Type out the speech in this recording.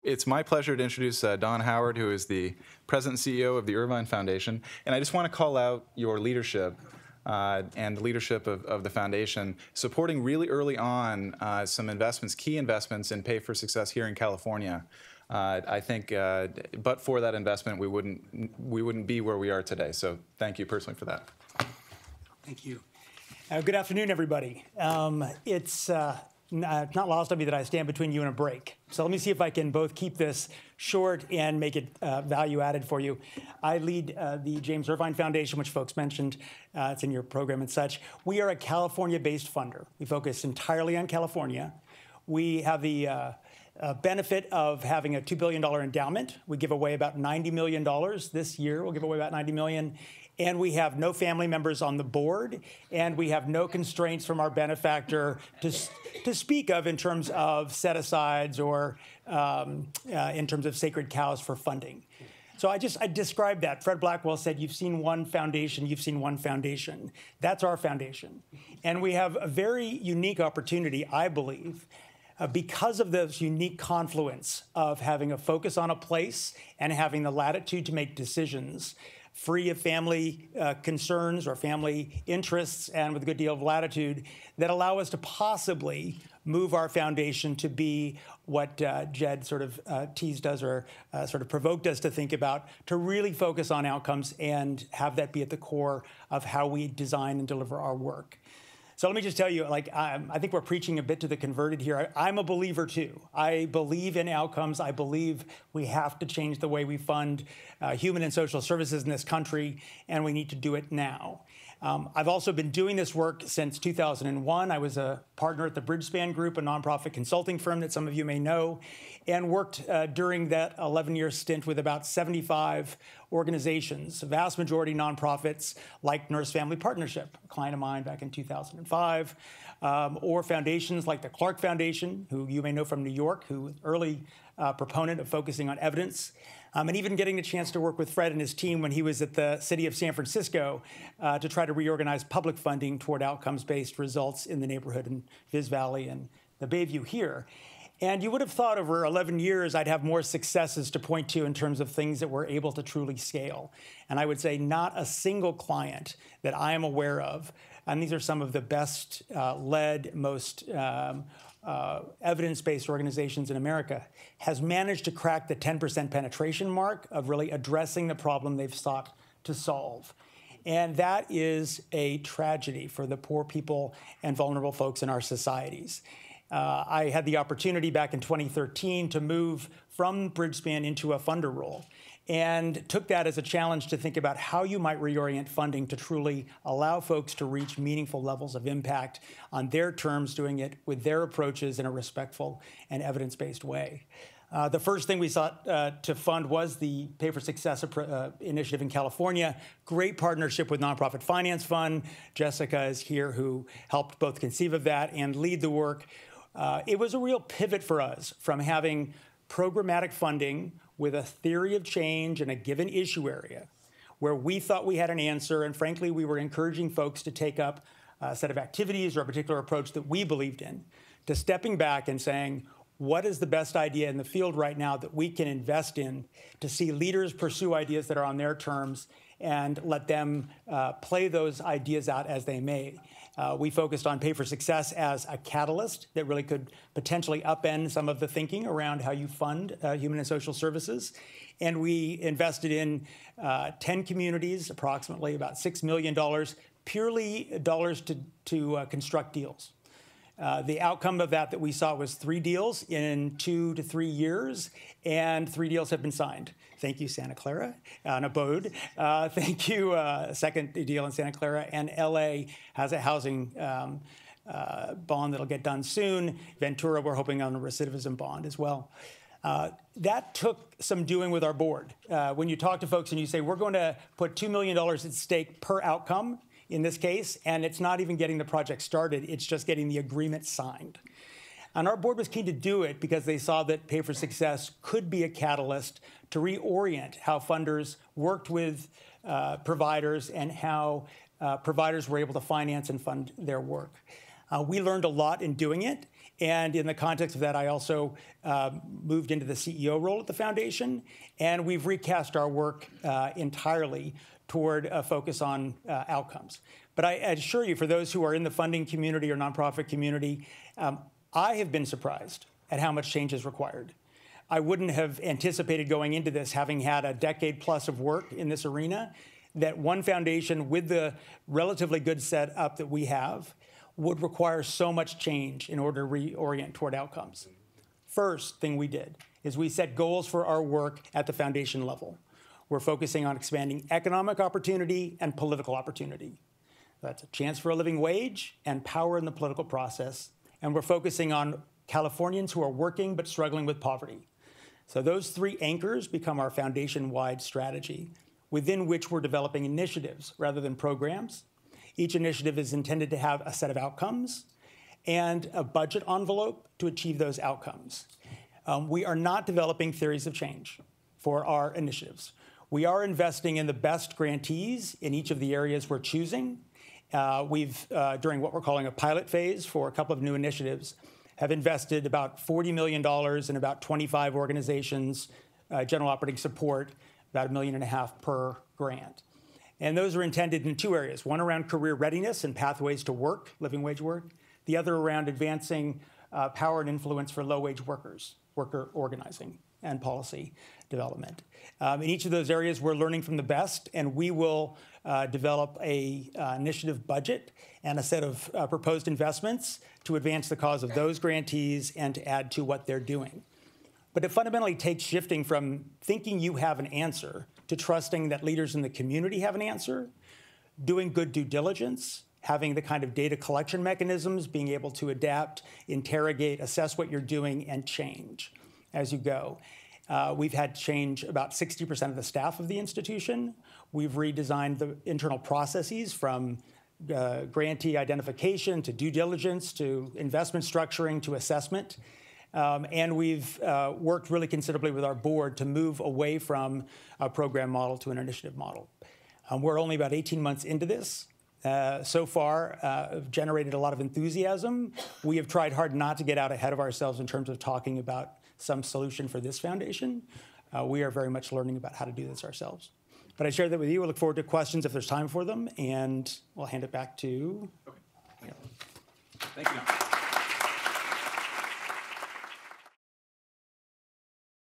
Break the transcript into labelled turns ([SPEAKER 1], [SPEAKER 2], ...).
[SPEAKER 1] It's my pleasure to introduce Don Howard, who is the President and CEO of the Irvine Foundation. And I just want to call out your leadership and the leadership of the foundation, supporting really early on some investments, key investments in Pay for Success here in California. I think, but for that investment, we wouldn't be where we are today. So thank you personally for that.
[SPEAKER 2] Thank you. Good afternoon, everybody. It's not lost on me that I stand between you and a break. So let me see if I can both keep this short and make it value added for you. I lead the James Irvine Foundation, which folks mentioned. It's in your program and such. We are a California-based funder. We focus entirely on California. We have the benefit of having a $2 billion endowment. We give away about $90 million this year. We'll give away about $90 million. And we have no family members on the board, and we have no constraints from our benefactor to speak of in terms of set-asides or in terms of sacred cows for funding. So I described that. Fred Blackwell said, you've seen one foundation, you've seen one foundation. That's our foundation. And we have a very unique opportunity, I believe, because of this unique confluence of having a focus on a place and having the latitude to make decisions free of family concerns or family interests and with a good deal of latitude that allow us to possibly move our foundation to be what Jed sort of teased us or sort of provoked us to think about, to really focus on outcomes and have that be at the core of how we design and deliver our work. So let me just tell you, I think we're preaching a bit to the converted here. I'm a believer, too. I believe in outcomes. I believe we have to change the way we fund human and social services in this country, and we need to do it now. I've also been doing this work since 2001. I was a partner at the Bridgespan Group, a nonprofit consulting firm that some of you may know, and worked during that 11-year stint with about 75 organizations, a vast majority nonprofits like Nurse Family Partnership, a client of mine back in 2005, or foundations like the Clark Foundation, who you may know from New York, who was an early proponent of focusing on evidence. And even getting the chance to work with Fred and his team when he was at the city of San Francisco to try to reorganize public funding toward outcomes-based results in the neighborhood in Viz Valley and the Bayview here. And you would have thought over 11 years I'd have more successes to point to in terms of things that we're able to truly scale. And I would say not a single client that I am aware of, and these are some of the best led, most evidence-based organizations in America, has managed to crack the 10% penetration mark of really addressing the problem they've sought to solve. And that is a tragedy for the poor people and vulnerable folks in our societies. I had the opportunity back in 2013 to move from Bridgespan into a funder role and took that as a challenge to think about how you might reorient funding to truly allow folks to reach meaningful levels of impact on their terms, doing it with their approaches in a respectful and evidence-based way. The first thing we sought to fund was the Pay for Success initiative in California. Great partnership with Nonprofit Finance Fund. Jessica is here, who helped both conceive of that and lead the work. It was a real pivot for us from having programmatic funding with a theory of change in a given issue area where we thought we had an answer, and frankly, we were encouraging folks to take up a set of activities or a particular approach that we believed in, to stepping back and saying, what is the best idea in the field right now that we can invest in to see leaders pursue ideas that are on their terms and let them play those ideas out as they may. We focused on Pay for Success as a catalyst that really could potentially upend some of the thinking around how you fund human and social services. And we invested in 10 communities, approximately about $6 million, purely dollars to construct deals. The outcome of that we saw was 3 deals in 2 to 3 years, and 3 deals have been signed. Thank you, Santa Clara, an abode. Thank you, second deal in Santa Clara, and LA has a housing bond that'll get done soon. Ventura, we're hoping on a recidivism bond as well. That took some doing with our board. When you talk to folks and you say, we're going to put $2 million at stake per outcome, in this case, and it's not even getting the project started, it's just getting the agreement signed. And our board was keen to do it because they saw that Pay for Success could be a catalyst to reorient how funders worked with providers and how providers were able to finance and fund their work. We learned a lot in doing it, And in the context of that, I also moved into the CEO role at the foundation, and we've recast our work entirely toward a focus on outcomes. But I assure you, for those who are in the funding community or nonprofit community, I have been surprised at how much change is required. I wouldn't have anticipated going into this, having had a decade plus of work in this arena, that one foundation with the relatively good setup that we have would require so much change in order to reorient toward outcomes. First thing we did is we set goals for our work at the foundation level. We're focusing on expanding economic opportunity and political opportunity. That's a chance for a living wage and power in the political process. And we're focusing on Californians who are working but struggling with poverty. So those three anchors become our foundation-wide strategy, within which we're developing initiatives rather than programs. Each initiative is intended to have a set of outcomes and a budget envelope to achieve those outcomes. We are not developing theories of change for our initiatives. We are investing in the best grantees in each of the areas we're choosing. We've, during what we're calling a pilot phase for a couple of new initiatives, have invested about $40 million in about 25 organizations, general operating support, about $1.5 million per grant. And those are intended in two areas, one around career readiness and pathways to work, living wage work, the other around advancing power and influence for low-wage workers, worker organizing and policy development. In each of those areas, we're learning from the best, and we will develop a initiative budget and a set of proposed investments to advance the cause of those grantees and to add to what they're doing. But it fundamentally takes shifting from thinking you have an answer to trusting that leaders in the community have an answer, doing good due diligence, having the kind of data collection mechanisms, being able to adapt, interrogate, assess what you're doing, and change as you go. We've had to change about 60% of the staff of the institution. We've redesigned the internal processes from grantee identification to due diligence to investment structuring to assessment. And we've worked really considerably with our board to move away from a program model to an initiative model. We're only about 18 months into this. So far, have generated a lot of enthusiasm. We have tried hard not to get out ahead of ourselves in terms of talking about some solution for this foundation. We are very much learning about how to do this ourselves. But I share that with you. I look forward to questions if there's time for them, and we'll hand it back to...
[SPEAKER 1] Okay. Thank you.